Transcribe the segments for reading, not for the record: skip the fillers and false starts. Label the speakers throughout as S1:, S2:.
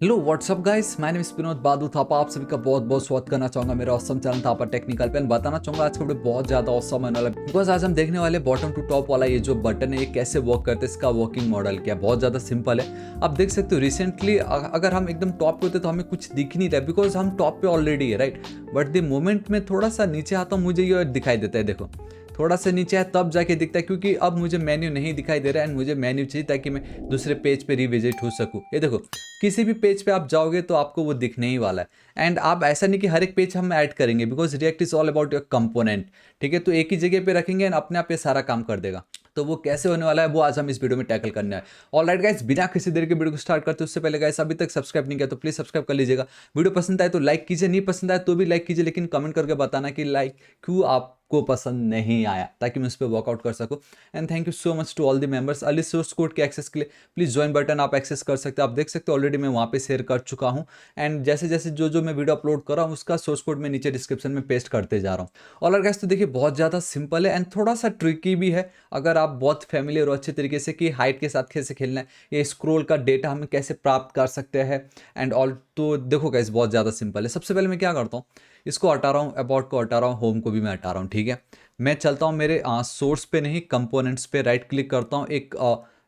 S1: Hello whatsapp guys, my name is Vinod Badu Thapa. आप सभी का बहुत बहुत स्वागत करना चाहूंगा मेरे ऑसम चैनल थापा टेक्निकल पे। बताना चाहूंगा आज का वीडियो बहुत ज्यादा ऑसम होने वाला है बिकॉज आज हम देखने वाले बॉटम टू टॉप वाला ये जो बटन है ये कैसे वर्क करते हैं, इसका वर्किंग मॉडल क्या है। बहुत ज्यादा सिंपल है। आप देख सकते हो रिसेंटली अगर हम एकदम टॉप पे होते तो हमें कुछ दिख नहीं रहा बिकॉज हम टॉप पे ऑलरेडी है, राइट। बट द मोमेंट में थोड़ा सा नीचे आता हूँ मुझे ये दिखाई देता है। देखो थोड़ा सा नीचे है तब जाके दिखता है क्योंकि अब मुझे मेन्यू नहीं दिखाई दे रहा है एंड मुझे मेन्यू चाहिए ताकि मैं दूसरे पेज पे रिविजिट हो सकूँ। ये देखो किसी भी पेज पे आप जाओगे तो आपको वो दिखने ही वाला है। एंड आप ऐसा नहीं कि हर एक पेज हम ऐड करेंगे because react is all about your component, ठीक है। तो एक ही जगह पे रखेंगे एंड अपने आप ये सारा काम कर देगा। तो वो कैसे होने वाला है वो आज हम इस वीडियो में टैकल करने हैं। ऑलराइट गाइस, बिना किसी देर के वीडियो को स्टार्ट करते उससे पहले गाइस अभी तक सब्सक्राइब नहीं किया तो प्लीज सब्सक्राइब कर लीजिएगा। वीडियो पसंद आए तो लाइक कीजिए, नहीं पसंद आए तो भी लाइक कीजिए, लेकिन कमेंट करके बताना कि लाइक क्यों आपको पसंद नहीं आया ताकि मैं उस पर वर्कआउट कर सकूं। And thank you so much to all the members. Early source code के एक्सेस के लिए प्लीज ज्वाइन बटन आप एक्सेस कर सकते हैं। आप देख सकते हो ऑलरेडी मैं वहाँ पे शेयर कर चुका हूँ। एंड जैसे जैसे जो मैं वीडियो अपलोड कर रहा हूँ उसका सोर्स कोड मैं नीचे डिस्क्रिप्शन में पेस्ट करते जा रहा हूँ। और गाइस तो देखिए बहुत ज़्यादा सिंपल है एंड थोड़ा सा ट्रिकी भी है अगर आप बहुत फैमिलियर हो अच्छे तरीके से कि हाइट के साथ कैसे खेलना है, ये स्क्रोल का डेटा हम कैसे प्राप्त कर सकते हैं एंड ऑल। तो देखो गाइस बहुत ज़्यादा सिंपल है। सबसे पहले मैं क्या करता हूँ, इसको हटा रहा हूँ, अबाउट को हटा रहा हूँ, होम को भी मैं हटा रहा हूँ, ठीक है। मैं चलता हूँ मेरे सोर्स पे नहीं कंपोनेंट्स पे राइट क्लिक करता हूँ, एक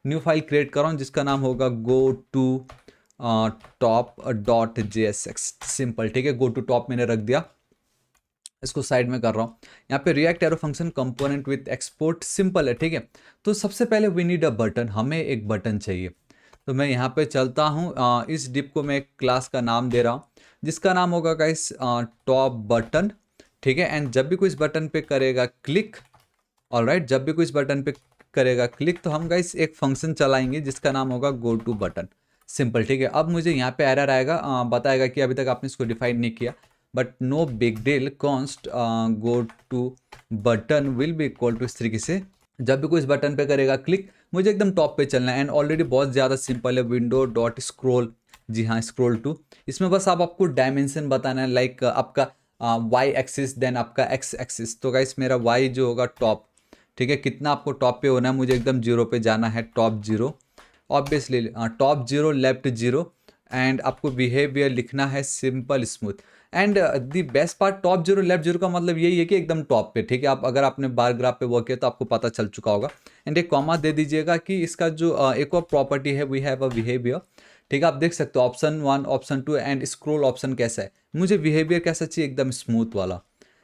S1: न्यू फाइल क्रिएट कर रहा हूँ जिसका नाम होगा go to top dot J S X. Simple, ठीक है। गो टू टॉप मैंने रख दिया, इसको साइड में कर रहा हूँ। यहाँ पे react arrow function component with export simple है, ठीक है। तो सबसे पहले वी नीड अ बटन, हमें एक बटन चाहिए। तो मैं यहाँ पे चलता हूँ, इस डिप को मैं एक क्लास का नाम दे रहा हूँ जिसका नाम होगा गाइस टॉप बटन, ठीक है। एंड जब भी कोई इस बटन पे करेगा क्लिक, ऑलराइट, जब भी कोई इस बटन पे करेगा क्लिक तो हम गाइस एक फंक्शन चलाएंगे जिसका नाम होगा गो टू बटन। सिंपल, ठीक है। अब मुझे यहाँ पे एरर आएगा, बताएगा कि अभी तक आपने इसको डिफाइन नहीं किया, but no big deal, const go to button will be equal to, इस तरीके से जब भी कोई इस बटन पे करेगा क्लिक मुझे एकदम टॉप पे चलना है। एंड ऑलरेडी बहुत ज़्यादा सिंपल है, विंडो डॉट स्क्रोल, जी हाँ स्क्रोल टू। इसमें बस आपको डायमेंशन बताना है, लाइक आपका वाई एक्सिस देन आपका एक्स एक्सिस। तो गाइस मेरा वाई जो होगा टॉप, ठीक है। कितना आपको टॉप पे होना है, मुझे एकदम जीरो पे जाना है, top zero obviously, top zero left zero. And आपको बिहेवियर लिखना है simple smooth. And the best part, top zero left zero का मतलब यही है कि एकदम टॉप पे, ठीक है। आप अगर आपने बार ग्राफ पे वर्क किया तो आपको पता चल चुका होगा। एंड एक कॉमा दे दीजिएगा कि इसका जो एक और प्रॉपर्टी है वी हैव अ बिहेवियर, ठीक है। आप देख सकते हो option one option two and scroll option कैसा है, मुझे बिहेवियर कैसा चाहिए, एकदम स्मूथ वाला,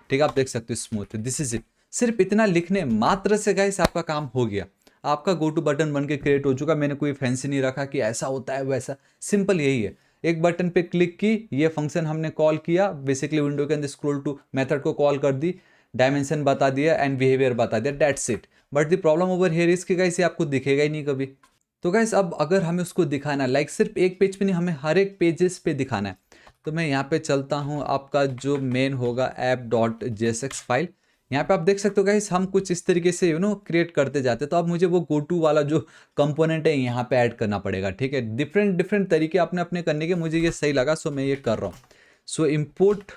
S1: ठीक है। आप देख सकते हो स्मूथ, दिस इज इट। सिर्फ इतना लिखने मात्र से गाइस आपका काम हो गया, आपका गो टू बटन बन के क्रिएट हो चुका। मैंने कोई फैंसी नहीं रखा कि ऐसा होता है वैसा, सिंपल यही है। एक बटन पे क्लिक की, ये फंक्शन हमने कॉल किया, बेसिकली विंडो के अंदर स्क्रॉल टू मेथड को कॉल कर दी, डायमेंशन बता दिया एंड बिहेवियर बता दिया, that's it. But the problem over here is कि गाइस ये आपको दिखेगा ही नहीं कभी। तो गाइस अब अगर हमें उसको दिखाना है, लाइक सिर्फ एक पेज पे नहीं, हमें हर एक पेजेस पे दिखाना है। तो मैं यहाँ पे चलता हूँ, आपका जो मेन होगा ऐप डॉट जेएसएक्स फाइल, यहाँ पे आप देख सकते हो गाइस हम कुछ इस तरीके से क्रिएट करते जाते हैं। तो अब मुझे वो गो टू वाला जो कंपोनेंट है यहाँ पे ऐड करना पड़ेगा, ठीक है। डिफरेंट डिफरेंट तरीके अपने अपने करने के, मुझे ये सही लगा सो मैं ये कर रहा हूँ। So import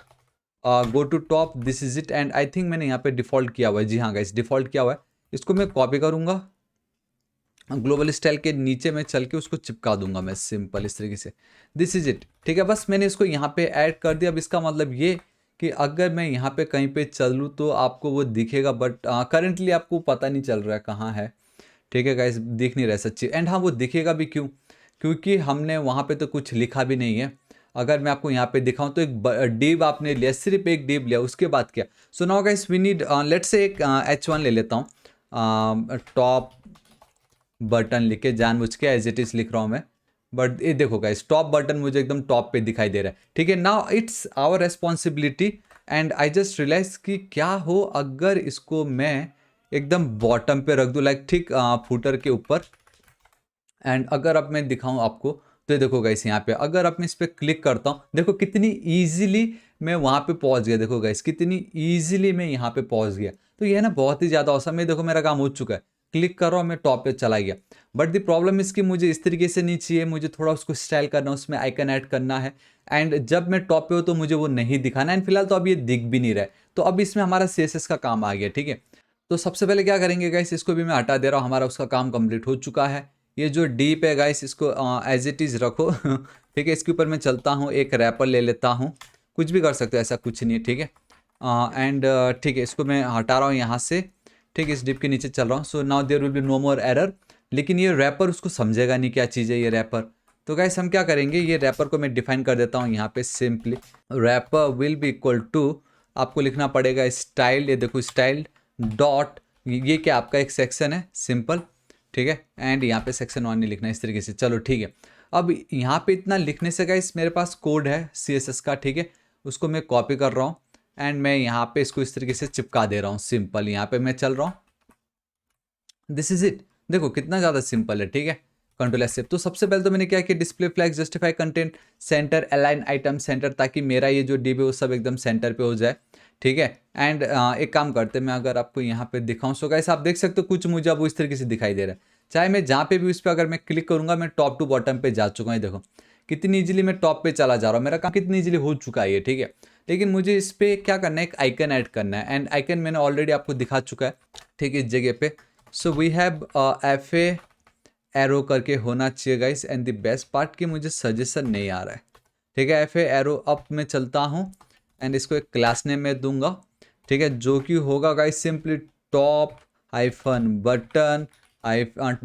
S1: go to top, this is it. And I think मैंने यहाँ पे डिफॉल्ट किया हुआ है, जी हाँ गाइस डिफॉल्ट किया हुआ है। इसको मैं कॉपी करूँगा, ग्लोबल स्टाइल के नीचे में चल के उसको चिपका दूंगा मैं, सिंपल इस तरीके से, दिस इज इट, ठीक है। बस मैंने इसको यहाँ पे ऐड कर दिया। अब इसका मतलब ये कि अगर मैं यहाँ पे कहीं पे चलूँ तो आपको वो दिखेगा, बट करेंटली आपको पता नहीं चल रहा है कहाँ है, ठीक है गाइस, दिख नहीं रहा है सच्ची। एंड हाँ वो दिखेगा भी क्यों, क्योंकि हमने वहाँ पे तो कुछ लिखा भी नहीं है। अगर मैं आपको यहाँ पे दिखाऊं तो एक डिव आपने लिया, सिर्फ एक डिव लिया, उसके बाद क्या। So now guys we need, let's say एक H1 ले लेता हूँ, टॉप बटन लिख के, जानबूझ के एज इट इज लिख रहा हूँ मैं। बट ये देखो गाइस टॉप बटन मुझे एकदम टॉप पे दिखाई दे रहा है, ठीक है। Now it's our responsibility and I just realise कि क्या हो अगर इसको मैं एकदम बॉटम पे रख दूँ, लाइक ठीक फुटर के ऊपर। एंड अगर अब मैं दिखाऊं आपको तो ये देखो गाइस यहाँ पे अगर अब मैं इस पर क्लिक करता हूँ, देखो कितनी ईजिली मैं वहाँ पे पहुँच गया। देखो गाइस कितनी ईजिली मैं यहाँ पे पहुँच गया। तो ये है ना बहुत ही ज़्यादा औसम है। देखो मेरा काम हो चुका है, क्लिक कर रहा हूँ मैं टॉप पे चला गया। बट द प्रॉब्लम इसकी मुझे इस तरीके से नहीं चाहिए, मुझे थोड़ा उसको स्टाइल करना है, उसमें आइकन ऐड करना है। एंड जब मैं टॉप पे हो तो मुझे वो नहीं दिखाना है। एंड फिलहाल तो अब ये दिख भी नहीं रहा है। तो अब इसमें हमारा CSS का काम आ गया, ठीक है। तो सबसे पहले क्या करेंगे गाइस, इसको भी मैं हटा दे रहा हूँ, हमारा उसका काम कंप्लीट हो चुका है। ये जो डीप है गाइस इसको एज इट इज़ रखो ठीक है, इसके ऊपर मैं चलता हूँ, एक रैपर ले लेता हूँ, कुछ भी कर सकते हो, ऐसा कुछ नहीं है, ठीक है। एंड ठीक है, इसको मैं हटा रहा हूँ यहाँ से, ठीक है, इस डिप के नीचे चल रहा हूँ। So now there will be no more error. लेकिन ये रैपर उसको समझेगा नहीं क्या चीज़ है ये रैपर। तो गाइस हम क्या करेंगे, ये रैपर को मैं डिफाइन कर देता हूँ यहाँ पे simply. Wrapper will be equal to, आपको लिखना पड़ेगा स्टाइल, ये देखो स्टाइल डॉट, ये क्या आपका एक सेक्शन है सिंपल, ठीक है। एंड यहाँ पे सेक्शन 1 नहीं लिखना, इस तरीके से, चलो ठीक है। अब यहाँ पे इतना लिखने से गाइस मेरे पास कोड है CSS का, ठीक है, उसको मैं कॉपी कर रहा हूँ एंड मैं यहाँ पे इसको इस तरीके से चिपका दे रहा हूँ सिंपल। यहाँ पे मैं चल रहा हूँ, दिस इज इट। देखो कितना ज़्यादा सिंपल है, ठीक है। Control S. तो सबसे पहले तो मैंने क्या किया, display flag, justify content, centre, align item centre, ताकि मेरा ये जो डिव है वो सब एकदम सेंटर पे हो जाए, ठीक है। एंड एक काम करते हैं, मैं अगर आपको यहाँ पे दिखाऊँ, सो गाइस आप देख सकते हो कुछ मुझे अब वो इस तरीके से दिखाई दे रहा है। चाहे मैं जहाँ पे भी उस पर अगर मैं क्लिक करूँगा, मैं टॉप टू बॉटम पे जा चुका हूँ, देखो कितनी इजीली मैं टॉप पे चला जा रहा हूँ, मेरा काम कितनी इजीली हो चुका है ये, ठीक है। लेकिन मुझे इस पर क्या करना है, एक आइकन ऐड करना है, एंड आइकन मैंने ऑलरेडी आपको दिखा चुका है, ठीक है, इस जगह पे। So we have FA arrow करके होना चाहिए guys. And the best part कि मुझे सजेशन नहीं आ रहा है, ठीक है। FA एरो अप में चलता हूँ एंड इसको एक क्लास नेम में दूंगा, ठीक है, जो कि होगा guys simply top hyphen button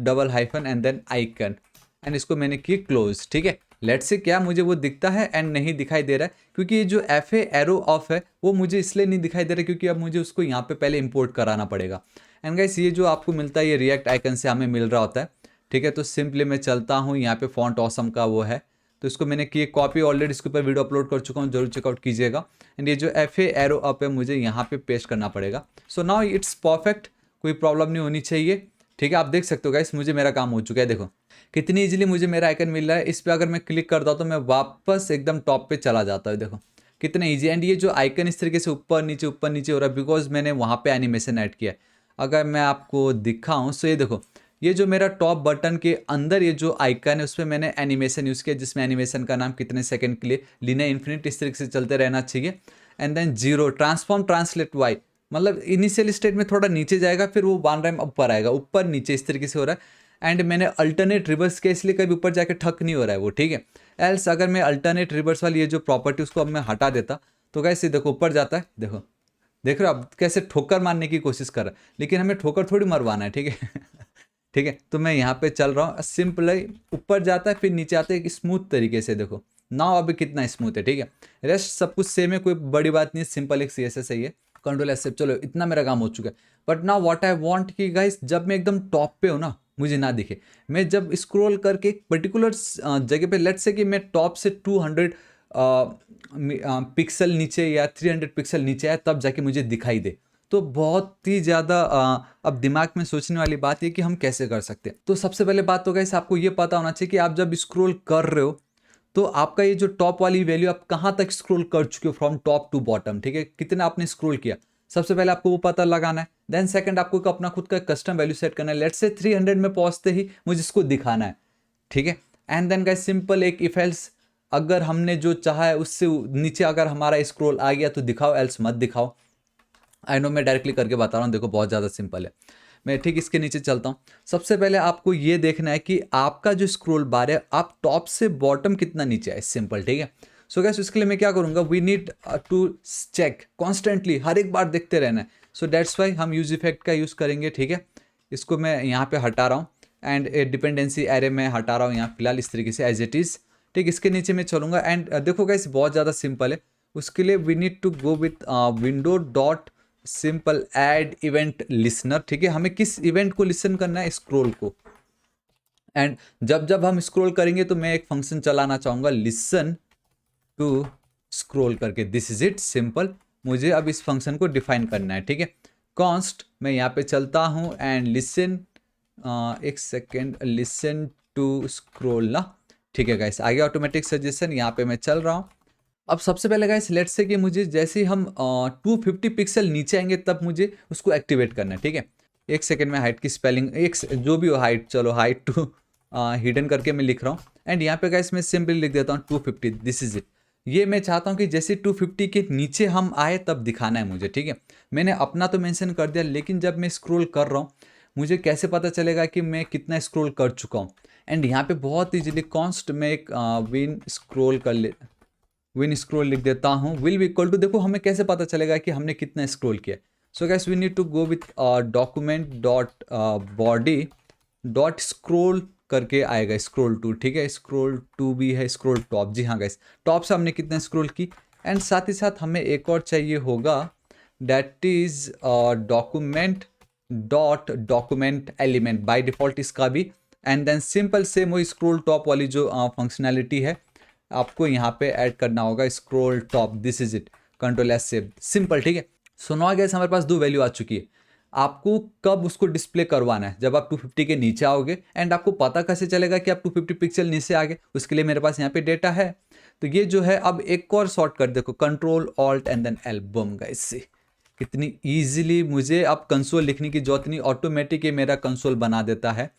S1: double hyphen and then icon, and इसको मैंने की क्लोज, ठीक है। लेट्स से क्या मुझे वो दिखता है एंड नहीं दिखाई दे रहा है, क्योंकि ये जो FA एरो ऑफ है वो मुझे इसलिए नहीं दिखाई दे रहा है क्योंकि अब मुझे उसको यहाँ पे पहले इंपोर्ट कराना पड़ेगा। एंड गाइस ये जो आपको मिलता है ये रिएक्ट आइकन से हमें मिल रहा होता है, ठीक है। तो सिंपली मैं चलता हूँ, यहाँ पे फॉन्ट ऑसम का वो है, तो इसको मैंने किए कॉपी, ऑलरेडी इसके ऊपर वीडियो अपलोड कर चुका हूँ, जरूर चेकआउट कीजिएगा। एंड ये जो FA एरो अप है मुझे यहाँ पे पेस्ट करना पड़ेगा। सो नाउ इट्स परफेक्ट, कोई प्रॉब्लम नहीं होनी चाहिए, ठीक है। आप देख सकते हो गाइस मुझे मेरा काम हो चुका है, देखो कितनी इजीली मुझे मेरा आइकन मिल रहा है। इस पर अगर मैं क्लिक करता हूँ तो मैं वापस एकदम टॉप पे चला जाता हूँ, देखो कितना ईजी। एंड ये जो आइकन इस तरीके से ऊपर नीचे हो रहा है बिकॉज मैंने वहाँ पे एनिमेशन ऐड किया है। अगर मैं आपको दिखाऊँ सो ये देखो, ये जो मेरा टॉप बटन के अंदर ये जो आइकन है उस पर मैंने एनिमेशन यूज़ किया, जिसमें एनिमेशन का नाम कितने सेकंड के लिए लीनियर इन्फिनिट इस तरीके से चलते रहना चाहिए। And then 0 transform translate Y, मतलब इनिशियल स्टेट में थोड़ा नीचे जाएगा, फिर वो 1 रैम ऊपर आएगा, ऊपर नीचे इस तरीके से हो रहा है। एंड मैंने अल्टरनेट रिवर्स किया इसलिए कभी ऊपर जाके ठक नहीं हो रहा है वो, ठीक है। एल्स अगर मैं अल्टरनेट रिवर्स वाली ये जो प्रॉपर्टी उसको अब मैं हटा देता तो कैसे देखो ऊपर जाता है, देखो देख रहे हो अब कैसे ठोकर मारने की कोशिश कर रहा है, लेकिन हमें ठोकर थोड़ी मरवाना है, ठीक है। ठीक है, तो मैं यहाँ पे चल रहा हूँ, सिंपल ही ऊपर जाता है फिर नीचे आता है एक स्मूथ तरीके से, देखो नाउ अभी कितना स्मूथ है, ठीक है। रेस्ट सब कुछ सेम है, कोई बड़ी बात नहीं है, सिंपल एक CSS है ये। कंट्रोल एस, चलो इतना मेरा काम हो चुका है। But now what I want कि गाइस जब मैं एकदम टॉप पे हूँ ना, मुझे ना दिखे, मैं जब स्क्रॉल करके एक पर्टिकुलर जगह पे, लेट्स से कि मैं टॉप से 200 पिक्सल नीचे या 300 पिक्सल नीचे आए तब जाके मुझे दिखाई दे, तो बहुत ही ज़्यादा अब दिमाग में सोचने वाली बात है कि हम कैसे कर सकते हैं। तो सबसे पहले बात तो गाइस आपको ये पता होना चाहिए कि आप जब स्क्रॉल कर रहे हो तो आपका ये जो टॉप वाली वैल्यू आप कहाँ तक स्क्रॉल कर चुके हो फ्रॉम टॉप टू बॉटम, ठीक है, कितना आपने स्क्रॉल किया, सबसे पहले आपको वो पता लगाना है। देन सेकंड आपको अपना खुद का कस्टम वैल्यू सेट करना है, लेट्स से 300 में पहुंचते ही मुझे इसको दिखाना है, ठीक है। एंड देन गाइस सिंपल एक इफ एल्स, अगर हमने जो चाहा है उससे नीचे अगर हमारा स्क्रॉल आ गया तो दिखाओ, एल्स मत दिखाओ। आई नो मैं डायरेक्टली करके बता रहा हूँ, देखो बहुत ज़्यादा सिंपल है। मैं ठीक इसके नीचे चलता हूँ। सबसे पहले आपको ये देखना है कि आपका जो स्क्रॉल बार है आप टॉप से बॉटम कितना नीचे है, सिंपल, ठीक है। सो गाइस उसके लिए मैं क्या करूँगा, we need to check constantly, हर एक बार देखते रहना है। सो दैट्स वाई हम यूज इफेक्ट का यूज़ करेंगे, ठीक है। इसको मैं यहाँ पे हटा रहा हूँ एंड डिपेंडेंसी एरे में हटा रहा हूँ यहाँ फिलहाल इस तरीके से एज इट इज़, ठीक। इसके नीचे मैं चलूँगा एंड देखो गाइस बहुत ज़्यादा सिंपल है। उसके लिए we need to go with window dot simple add event listener, ठीक है। हमें किस इवेंट को लिसन करना है, स्क्रॉल को। एंड जब जब हम स्क्रॉल करेंगे तो मैं एक फंक्शन चलाना चाहूँगा, लिसन टू स्क्रॉल करके, दिस इज इट, सिंपल। मुझे अब इस फंक्शन को डिफाइन करना है, ठीक है। कॉन्स्ट मैं यहाँ पे चलता हूँ एंड लिसन, एक सेकेंड, लिसन टू स्क्रॉल ना, ठीक है गाइस, आगे ऑटोमेटिक सजेशन, यहाँ पे मैं चल रहा हूँ। अब सबसे पहले गाइस लेट्स से कि मुझे जैसे ही हम 250 पिक्सल नीचे आएंगे तब मुझे उसको एक्टिवेट करना है, ठीक है। एक सेकंड में हाइट की स्पेलिंग जो भी हो हाइट, चलो हाइट टू हिडन करके मैं लिख रहा हूँ एंड यहाँ पे गाइस मैं सिंपली लिख देता हूँ 250, दिस इज इट। ये मैं चाहता हूँ कि जैसे 250 के नीचे हम आए तब दिखाना है मुझे, ठीक है। मैंने अपना तो मेंशन कर दिया, लेकिन जब मैं स्क्रॉल कर रहा हूँ मुझे कैसे पता चलेगा कि मैं कितना स्क्रॉल कर चुका हूँ। एंड यहाँ पे बहुत इजीली कॉन्स्ट में एक विन स्क्रॉल लिख देता हूँ, विल बी इक्वल टू, देखो हमें कैसे पता चलेगा कि हमने कितना स्क्रॉल किया। So guys we need to go with document dot body dot scroll करके आएगा स्क्रॉल टू, ठीक है, स्क्रॉल टू भी है, स्क्रॉल टॉप, जी हाँ गाइस, टॉप से हमने कितना स्क्रॉल की। एंड साथ ही साथ हमें एक और चाहिए होगा, that is document dot document element, by default इसका भी। एंड देन सिंपल से वो स्क्रॉल टॉप वाली जो फंक्शनैलिटी है आपको यहाँ पे ऐड करना होगा, scroll top, this is it, control S save, simple, ठीक है। सो नाउ गाइस हमारे पास 2 वैल्यू आ चुकी है। आपको कब उसको डिस्प्ले करवाना है, जब आप 250 के नीचे आओगे। एंड आपको पता कैसे चलेगा कि आप 250 पिक्सल नीचे आ गए, उसके लिए मेरे पास यहाँ पे डेटा है। तो ये जो है, अब एक और शॉर्टकट देखो, control alt and then L, bam guys, से कितनी ईजिली मुझे अब कंसोल लिखने की जरूरत नहीं, ऑटोमेटिक ये मेरा कंसोल बना देता है,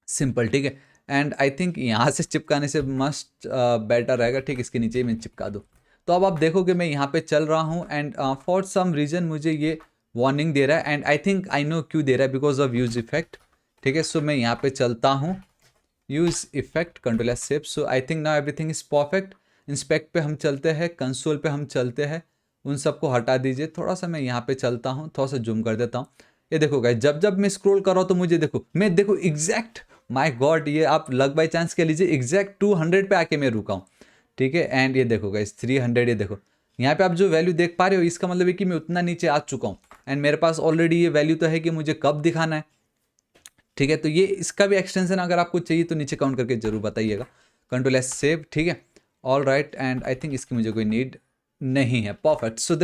S1: सिंपल, ठीक है। एंड आई थिंक यहाँ से चिपकाने से मस्ट बेटर रहेगा, ठीक, इसके नीचे ही मैं चिपका दूँ। तो अब आप देखोगे मैं यहाँ पे चल रहा हूँ एंड फॉर सम रीज़न मुझे ये वार्निंग दे रहा है। And I think I know क्यों दे रहा है, बिकॉज ऑफ यूज इफेक्ट, ठीक है। सो मैं यहाँ पे चलता हूँ, use effect, control S save. So I think now everything is perfect. Inspect पे हम चलते हैं, कंसोल पे हम चलते हैं, उन सबको हटा दीजिए। थोड़ा सा मैं यहाँ पे चलता हूँ, थोड़ा सा जूम कर देता हूँ। ये देखो गाइस, जब जब मैं स्क्रॉल कर रहा हूँ तो मुझे देखो, मैं देखो एग्जैक्ट, माय गॉड, ये आप लक बाई चांस कह लीजिए, एग्जैक्ट 200 पे आके मैं रुका हूँ, ठीक है। एंड ये देखो गाइस 300, ये देखो यहाँ पे आप जो वैल्यू देख पा रहे हो, इसका मतलब है कि मैं उतना नीचे आ चुका हूँ। एंड मेरे पास ऑलरेडी ये वैल्यू तो है कि मुझे कब दिखाना है, ठीक है। तो ये इसका भी एक्सटेंशन अगर आपको चाहिए तो नीचे काउंट करके जरूर बताइएगा, कंट्रोल एस सेव, ठीक है, all right. And I think इसकी मुझे कोई नीड नहीं है, परफेक्ट। सो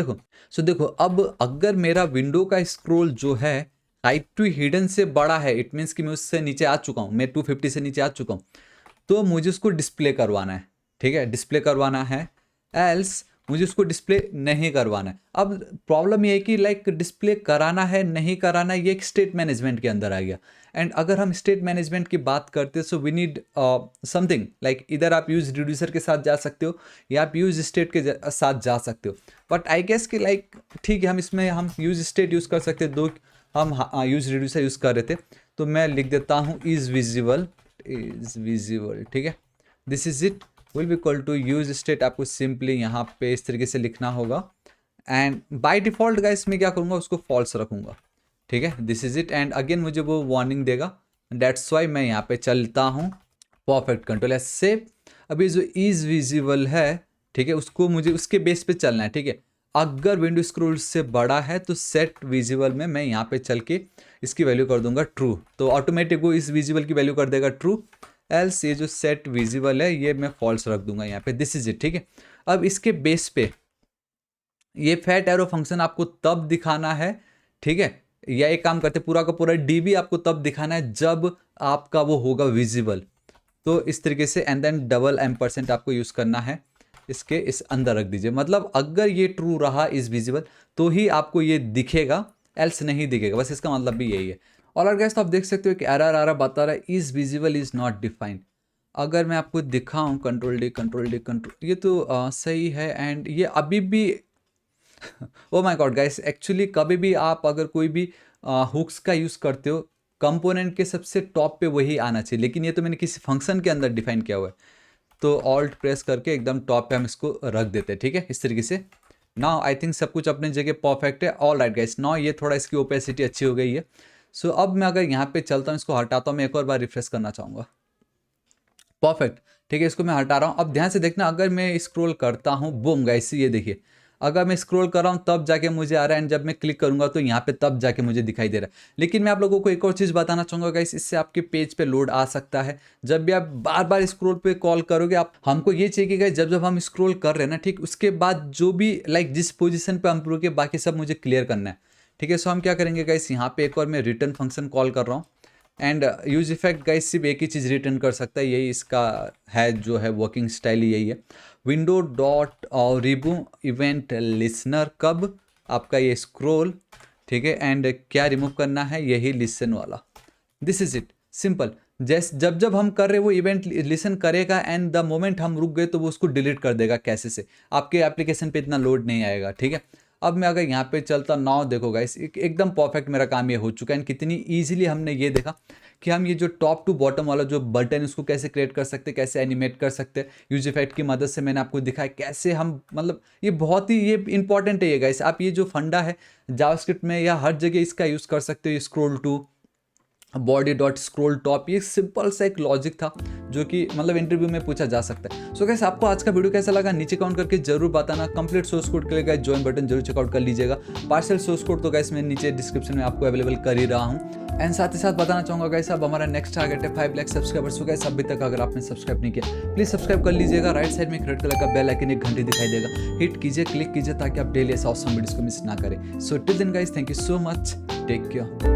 S1: देखो अब अगर मेरा विंडो का स्क्रॉल जो है हाइट टू हिडन से बड़ा है, इट मीन्स कि मैं उससे नीचे आ चुका हूँ, मैं 250 से नीचे आ चुका हूँ, तो मुझे उसको डिस्प्ले करवाना है, ठीक है, डिस्प्ले करवाना है, एल्स मुझे उसको डिस्प्ले नहीं करवाना है। अब प्रॉब्लम ये है कि लाइक डिस्प्ले कराना है नहीं कराना है, ये एक स्टेट मैनेजमेंट के अंदर आ गया। एंड अगर हम स्टेट मैनेजमेंट की बात करते हैं, so we need something like, इधर आप यूज रिड्यूसर के साथ जा सकते हो या आप यूज स्टेट के साथ जा सकते हो। बट आई गेस कि लाइक ठीक है, हम इसमें हम यूज स्टेट यूज़ कर सकते हैं, दो हम यूज रिड्यूसर यूज़ कर रहे थे। तो मैं लिख देता हूँ इज़ विजिबल, ठीक है, this is it, will be equal to use state. आपको सिंपली यहाँ पे इस तरीके से लिखना होगा। एंड बाय डिफॉल्ट गाइस मैं क्या करूँगा, उसको फॉल्स रखूँगा, ठीक है, this is it. And again मुझे वो वार्निंग देगा, दैट्स वाई मैं यहाँ पे चलता हूँ, परफेक्ट, कंट्रोल एस सेव। अभी जो इज विजिबल है, ठीक है, उसको मुझे उसके बेस पे चलना है, ठीक है। अगर विंडो स्क्रॉल से बड़ा है तो सेट विजिबल में मैं यहाँ पे चल के इसकी वैल्यू कर दूंगा ट्रू, तो ऑटोमेटिक वो इस विजिबल की वैल्यू कर देगा ट्रू। एल्स ये जो सेट विजिबल है ये मैं फॉल्स रख दूंगा यहाँ पे, दिस इज इट, ठीक है। अब इसके बेस पे ये फैट एरो फंक्शन आपको तब दिखाना है, ठीक है, या एक काम करते पूरा का पूरा डीबी आपको तब दिखाना है जब आपका वो होगा विजिबल। तो इस तरीके से एंड देन डबल % आपको यूज़ करना है, इसके इस अंदर रख दीजिए। मतलब अगर ये ट्रू रहा इज विजिबल तो ही आपको ये दिखेगा, एल्स नहीं दिखेगा, बस इसका मतलब भी यही है। और अगर तो आप देख सकते हो कि एरर आ रहा बता रहा है is visible is not defined. अगर मैं आपको दिखाऊं कंट्रोल डी, ये तो सही है। एंड ये अभी भी oh my God guys, actually कभी भी आप अगर कोई भी हुक्स का यूज़ करते हो, कंपोनेंट के सबसे टॉप पे वही आना चाहिए, लेकिन ये तो मैंने किसी फंक्शन के अंदर डिफाइन किया हुआ है। तो ऑल्ट प्रेस करके एकदम टॉप पे हम इसको रख देते हैं, ठीक है, इस तरीके से। नाउ आई थिंक सब कुछ अपनी जगह परफेक्ट है, ऑल राइट गाइस। नाउ ये थोड़ा इसकी ओपेसिटी अच्छी हो गई है। सो अब मैं अगर यहाँ पे चलता हूँ, इसको हटाता हूँ, मैं एक और बार रिफ्रेश करना चाहूँगा, परफेक्ट, ठीक है, इसको मैं हटा रहा हूँ। अब ध्यान से देखना, अगर मैं स्क्रॉल करता हूँ, बूम गाइस, ये देखिए, अगर मैं स्क्रॉल कर रहा हूँ तब जाके मुझे आ रहा है, एंड जब मैं क्लिक करूंगा तो यहाँ पे तब जाके मुझे दिखाई दे रहा है। लेकिन मैं आप लोगों को एक और चीज़ बताना चाहूँगा गाइस, इससे आपके पेज पे लोड आ सकता है। जब भी आप बार बार स्क्रॉल पे कॉल करोगे, आप हमको ये चाहिए कि गाइस जब जब हम स्क्रॉल कर रहे हैं ना, ठीक, उसके बाद जो भी लाइक जिस पोजिशन पे हम रुके बाकी सब मुझे क्लियर करना है, ठीक है। सो हम क्या करेंगे गाइस, यहाँ पे एक और मैं रिटर्न फंक्शन कॉल कर रहा हूँ। एंड यूज इफेक्ट गाइस सिर्फ एक ही चीज़ रिटर्न कर सकता है, यही इसका है जो है वर्किंग स्टाइल यही है, विंडो डॉट और रिमूव इवेंट लिसनर, कब आपका ये स्क्रॉल, ठीक है। एंड क्या रिमूव करना है, यही लिसन वाला, दिस इज इट, सिंपल। जैसे जब जब हम कर रहे वो इवेंट लिसन करेगा, एंड द मोमेंट हम रुक गए तो वो उसको डिलीट कर देगा कैसे से, आपके एप्लीकेशन पे इतना लोड नहीं आएगा, ठीक है। अब मैं अगर यहाँ पे चलता नाउ देखो गाइस एकदम परफेक्ट मेरा काम ये हो चुका है। एंड कितनी ईजिली हमने ये देखा कि हम ये जो टॉप टू बॉटम वाला जो बटन है उसको कैसे क्रिएट कर सकते हैं, कैसे एनिमेट कर सकते हैं। यूज इफेक्ट की मदद से मैंने आपको दिखाया कैसे हम मतलब ये बहुत ही ये इंपॉर्टेंट है ये गाइस। आप ये जो फंडा है जावास्क्रिप्ट में या हर जगह इसका यूज़ कर सकते हो। ये scroll to body dot scroll top, ये सिंपल सा एक लॉजिक था जो कि मतलब इंटरव्यू में पूछा जा सकता है। सो गाइस आपको आज का वीडियो कैसा लगा नीचे कमेंट करके जरूर बताना। कंप्लीट सोर्स कोड के लिए गाइस ज्वाइन बटन जरूर चेकआउट कर लीजिएगा। पार्शियल सोर्स कोड तो गाइस मैं नीचे डिस्क्रिप्शन में आपको अवेलेबल कर ही रहा हूँ। एंड साथ ही साथ बताना चाहूँगा गाइस अब हमारा नेक्स्ट टारगेट है 5 लाख सब्सक्राइबर्स। सो गाइस अभी तक अगर आपने सब्सक्राइब नहीं किया प्लीज सब्सक्राइब कर लीजिएगा। राइट साइड में एक रेड कलर का बेल आइकन एक घंटी दिखाई देगा, हिट कीजिए, क्लिक कीजिए ताकि आप डेली ऐसे ऑसम वीडियोस को मिस ना करें। So till then guys thank you so much, take care.